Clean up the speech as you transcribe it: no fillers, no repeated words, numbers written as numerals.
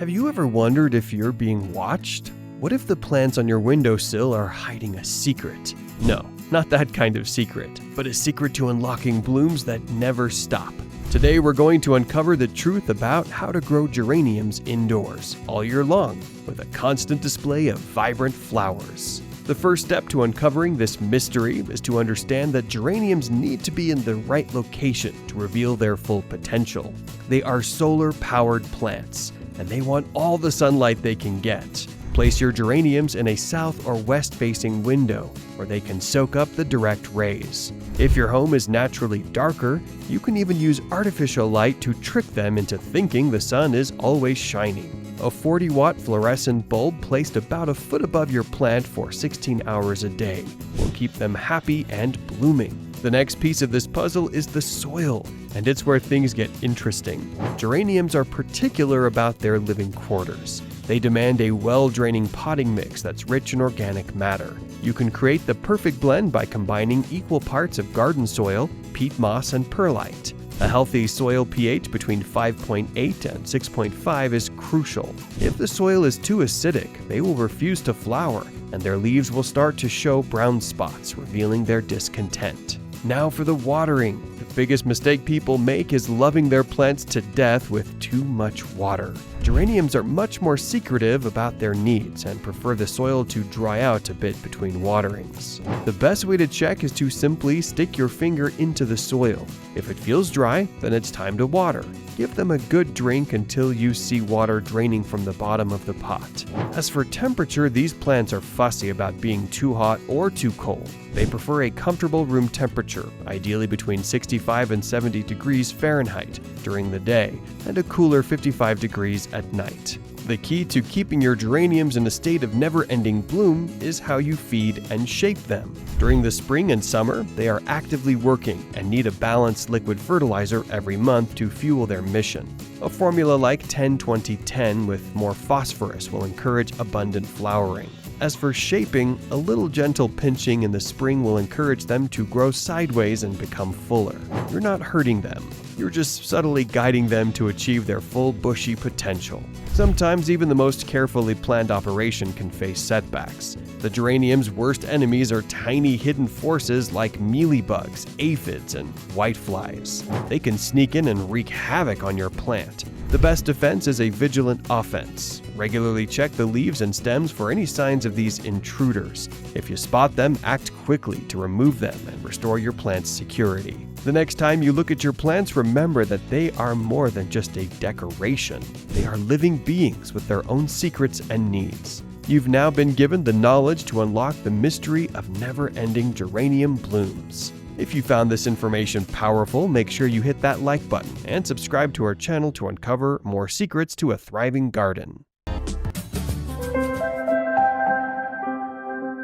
Have you ever wondered if you're being watched? What if the plants on your windowsill are hiding a secret? No, not that kind of secret, but a secret to unlocking blooms that never stop. Today we're going to uncover the truth about how to grow geraniums indoors all year long with a constant display of vibrant flowers. The first step to uncovering this mystery is to understand that geraniums need to be in the right location to reveal their full potential. They are solar-powered plants, and they want all the sunlight they can get. Place your geraniums in a south or west-facing window where they can soak up the direct rays. If your home is naturally darker, you can even use artificial light to trick them into thinking the sun is always shining. A 40-watt fluorescent bulb placed about a foot above your plant for 16 hours a day will keep them happy and blooming. The next piece of this puzzle is the soil, and it's where things get interesting. Geraniums are particular about their living quarters. They demand a well-draining potting mix that's rich in organic matter. You can create the perfect blend by combining equal parts of garden soil, peat moss, and perlite. A healthy soil pH between 5.8 and 6.5 is crucial. If the soil is too acidic, they will refuse to flower, and their leaves will start to show brown spots, revealing their discontent. Now for the watering. The biggest mistake people make is loving their plants to death with too much water. Geraniums are much more secretive about their needs and prefer the soil to dry out a bit between waterings. The best way to check is to simply stick your finger into the soil. If it feels dry, then it's time to water. Give them a good drink until you see water draining from the bottom of the pot. As for temperature, these plants are fussy about being too hot or too cold. They prefer a comfortable room temperature, ideally between 65 and 70 degrees Fahrenheit during the day, and a cooler 55 degrees at night. The key to keeping your geraniums in a state of never-ending bloom is how you feed and shape them. During the spring and summer, they are actively working and need a balanced liquid fertilizer every month to fuel their mission. A formula like 10-20-10 with more phosphorus will encourage abundant flowering. As for shaping, a little gentle pinching in the spring will encourage them to grow sideways and become fuller. You're not hurting them. You're just subtly guiding them to achieve their full bushy potential. Sometimes even the most carefully planned operation can face setbacks. The geranium's worst enemies are tiny hidden forces like mealybugs, aphids, and whiteflies. They can sneak in and wreak havoc on your plant. The best defense is a vigilant offense. Regularly check the leaves and stems for any signs of these intruders. If you spot them, act quickly to remove them and restore your plant's security. The next time you look at your plants, remember that they are more than just a decoration. They are living beings with their own secrets and needs. You've now been given the knowledge to unlock the mystery of never-ending geranium blooms. If you found this information powerful, make sure you hit that like button and subscribe to our channel to uncover more secrets to a thriving garden.